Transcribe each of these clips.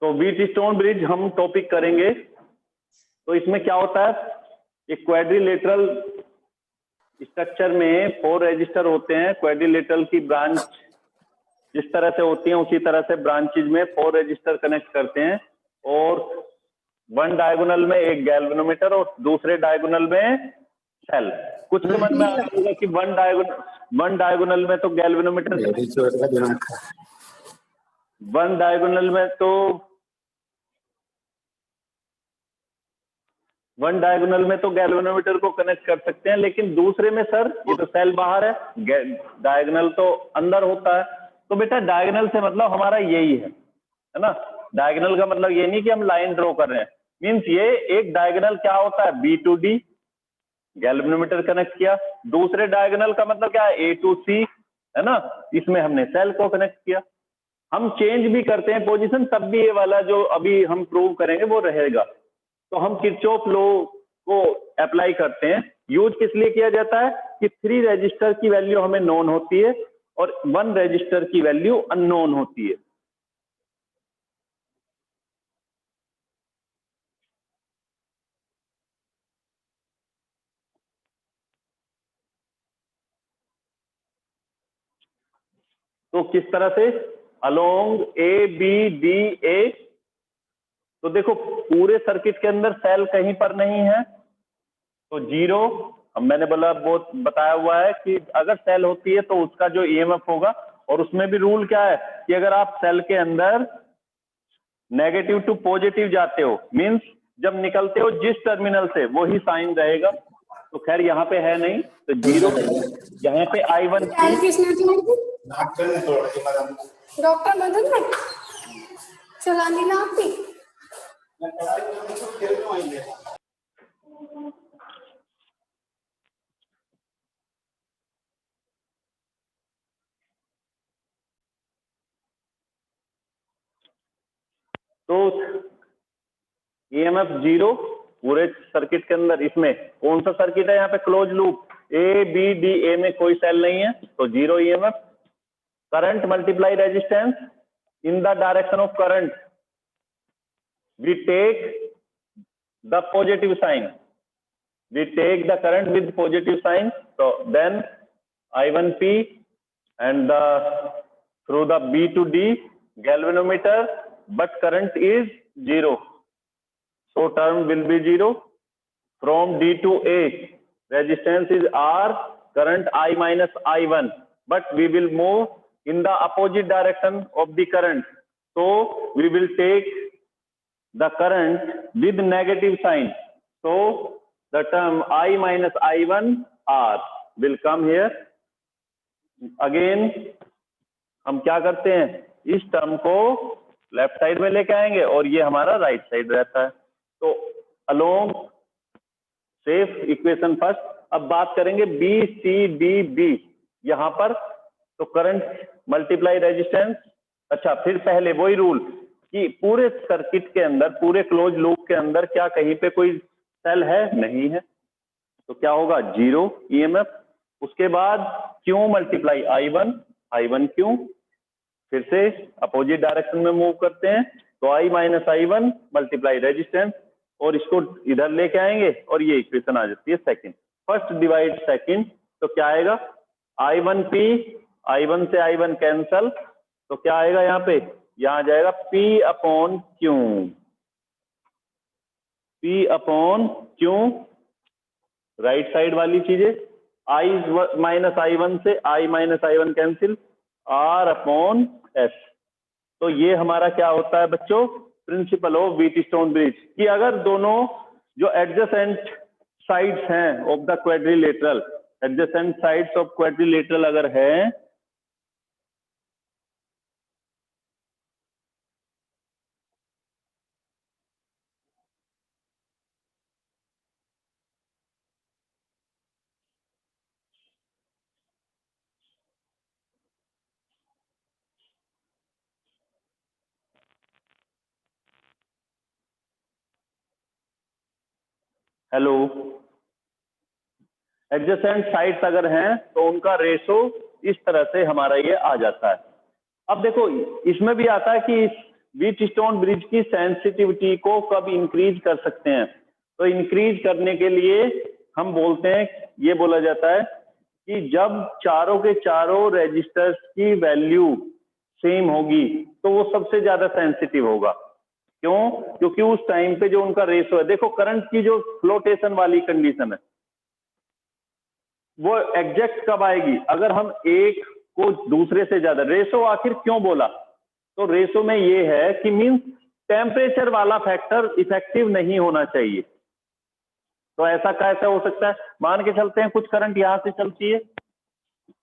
तो Wheatstone bridge हम topic करेंगे। तो इसमें क्या होता है, एक क्वाड्रिलेटरल स्ट्रक्चर में 4 रजिस्टर होते हैं। क्वाड्रिलेटरल की ब्रांच जिस तरह से होती है उसी तरह से ब्रांचेज में 4 रजिस्टर कनेक्ट करते हैं, और वन डायगोनल में एक गैल्वेनोमीटर और दूसरे डायगोनल में सेल। कुछ समझ में आ रहा होगा कि वन डायगोनल में तो गैल्वेनोमीटर, वन डायगोनल में तो वन डायगोनल में तो गैल्वेनोमीटर को कनेक्ट कर सकते हैं, लेकिन दूसरे में सर ये तो सेल बाहर है, डायगोनल तो अंदर होता है। तो बेटा डायगोनल से मतलब हमारा यही है ना। डायगोनल का मतलब ये नहीं कि हम लाइन ड्रॉ कर रहे हैं, मींस ये एक डायगोनल क्या होता है, B to D galvanometer connect किया। दूसरे डायगोनल का मतलब क्या है, ए टू सी, है ना, इसमें हमने सेल को कनेक्ट किया। हम चेंज भी करते हैं पोजीशन, तब भी ये वाला जो अभी हम प्रूव करेंगे वो रहेगा। तो हम किरचॉफ लॉ को अप्लाई करते हैं। यूज किस लिए किया जाता है कि 3 रजिस्टर की वैल्यू हमें नोन होती है और 1 रजिस्टर की वैल्यू अननोन होती है। तो किस तरह से, along A B D A. तो देखो पूरे सर्किट के अंदर सेल कहीं पर नहीं है, तो 0, मैंने बोला बहुत बताया हुआ है कि अगर सेल होती है तो उसका जो ईएमएफ होगा, और उसमें भी रूल क्या है कि अगर आप सेल के अंदर नेगेटिव टू पॉजिटिव जाते हो, मींस जब निकलते हो जिस टर्मिनल से वो ही साइन रहेगा। तो खैर यहाँ पे है नहीं, तो 0, यहाँ पे I1 डॉक्टर मदद चलानी ना आपकी। तो ईएमएफ 0 पूरे सर्किट के अंदर। इसमें कौन सा सर्किट है, यहाँ पे close loop, A B D, A में कोई सेल नहीं है तो 0 EMF. Current multiply resistance in the direction of current, we take the positive sign, we take the current with positive sign, so then I1P and the through the B to D galvanometer, but current is 0, so term will be 0. From D to A resistance is R, current I minus I1, but we will move in the opposite direction of the current, so we will take the current with negative sign, so the term I minus I1 R will come here. Again हम क्या करते हैं, इस term को left side में लेके आएंगे और ये हमारा राइट साइड रहता है। तो अलोंग सेफ इक्वेशन फर्स्ट। अब बात करेंगे बी सी डी बी, यहां पर तो करंट मल्टीप्लाई रेजिस्टेंस। अच्छा, फिर पहले वही रूल कि पूरे सर्किट के अंदर, पूरे क्लोज लूप के अंदर क्या कहीं पे कोई सेल है, नहीं है, तो क्या होगा 0 ईएमएफ। उसके बाद Q multiply I1, I1 Q, फिर से अपोजिट डायरेक्शन में मूव करते हैं, तो I minus I1 multiply resistance, और इसको इधर लेके आएंगे और ये इक्वेशन आ जाती है सेकंड। फर्स्ट डिवाइड सेकंड, तो क्या आएगा I1P, I1 से I1 कैंसल, तो क्या आएगा यहाँ पे, यहाँ आ जाएगा P upon Q, P upon Q, right side वाली चीजें, I माइनस I1 से I minus I1 cancel, R upon S। तो ये हमारा क्या होता है बच्चों, प्रिंसिपल ऑफ व्हीटस्टोन ब्रिज, कि अगर दोनों जो एडजेसेंट साइड्स हैं of the quadrilateral, adjacent sides of quadrilateral अगर है, हेलो, एडजेसेंट साइड्स अगर हैं तो उनका रेशो इस तरह से हमारा ये आ जाता है। अब देखो इसमें भी आता है कि व्हीटस्टोन ब्रिज की सेंसिटिविटी को कब इंक्रीज कर सकते हैं? तो इंक्रीज करने के लिए हम बोलते हैं, ये बोला जाता है कि जब चारों के चारों रेजिस्टर्स की वैल्यू सेम होगी तो वो सबसे ज्यादा सेंसिटिव होगा। क्यों? क्योंकि उस टाइम पे जो उनका रेशो है, देखो करंट की जो फ्लोटेशन वाली कंडीशन है वो एग्जैक्ट कब आएगी? अगर हम एक को दूसरे से ज्यादा, रेशो आखिर क्यों बोला? तो रेशो में ये है कि मींस टेम्परेचर वाला फैक्टर इफेक्टिव नहीं होना चाहिए। तो ऐसा कैसे हो सकता है? मान के चलते हैं कुछ करंट यहां से चलती है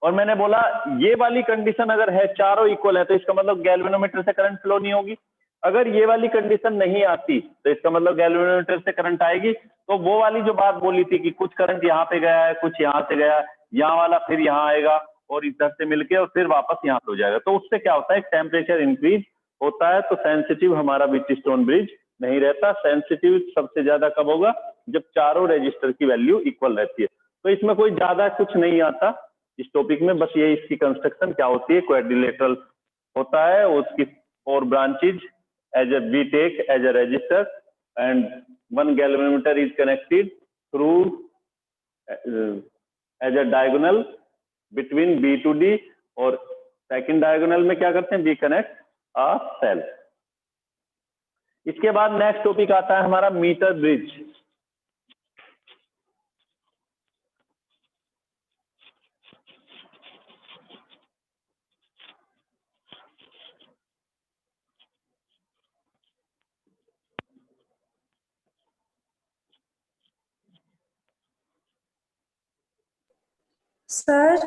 और मैंने बोला ये वाली कंडीशन अगर है, चारों इक्वल है, तो इसका मतलब गैल्वेनोमीटर से करंट फ्लो नहीं होगी। अगर ये वाली कंडीशन नहीं आती तो इसका मतलब गैल्वेनोमीटर से करंट आएगी। तो वो वाली जो बात बोली थी कि कुछ करंट यहाँ पे गया है, कुछ यहाँ से गया, यहाँ वाला फिर यहाँ आएगा और इधर से मिलके और फिर वापस यहाँ पे हो जाएगा, तो उससे क्या होता है? टेम्परेचर इंक्रीज होता है। तो सेंसिटिव हमारा व्हीटस्टोन ब्रिज नहीं रहता। सेंसिटिव सबसे ज्यादा कब होगा? जब चारों रजिस्टर की वैल्यू इक्वल रहती है। तो इसमें कोई ज्यादा कुछ नहीं आता इस टॉपिक में, बस ये इसकी कंस्ट्रक्शन क्या होती है, क्वाड्रिलेटरल होता है, उसकी 4 branches as a we take as a register and one galvanometer is connected through as a diagonal between B to D, और सेकंड डायगोनल में क्या करते हैं? we connect a cell। इसके बाद नेक्स्ट टॉपिक आता है हमारा मीटर ब्रिज। सर